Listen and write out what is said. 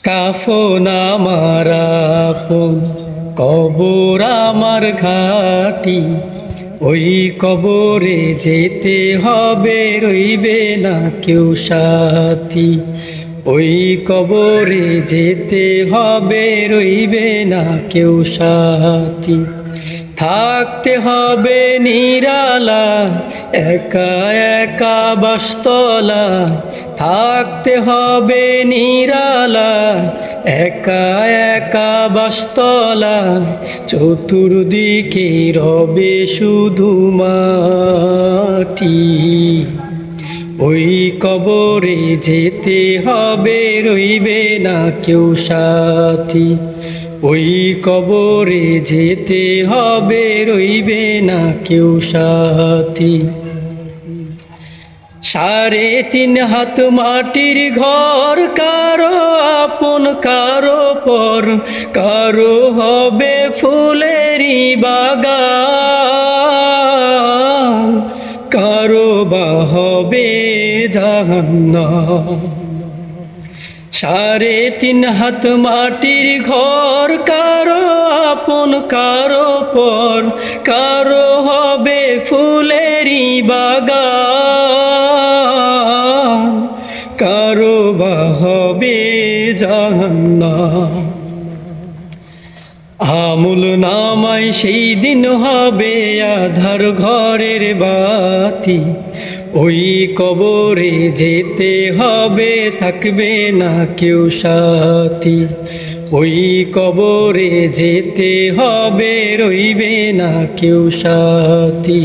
কাফন আমার আপন, কবর আমার ঘাটি। ওই কবরে যেতে হবে, রইবে না কেউ সাথী। ওই কবরে যেতে হবে, রইবে না কেউ সাথী। থাকতে হবে নিরালা, একা একা বাসতলা। থাকতে হবে নিরালা, একা একা বাসতলা। চতুর্দিকে রবে শুধু মাটি। ওই কবরে যেতে হবে, রইবে না কেউ সাথী। ওই কবরে যেতে হবে, রইবে না কেউ সাথী। 3.5 হাত মাটির ঘর, কারো আপন কারো পর। কারো হবে ফুলেরই বাগান, কারো বা হবে জাহান্নাম। 3.5 হাত মাটির ঘর, কারো আপন কারো পর। কারো হবে ফুলেরই বাগান, কারো বা হবে জাহান্নাম। আমুল নামায় সেই দিন হবে আধার ঘরের বাতি। ওই কবরে যেতে হবে, থাকবে না কেউ সাথী। ওই কবরে যেতে হবে, রইবে না কেউ সাথী।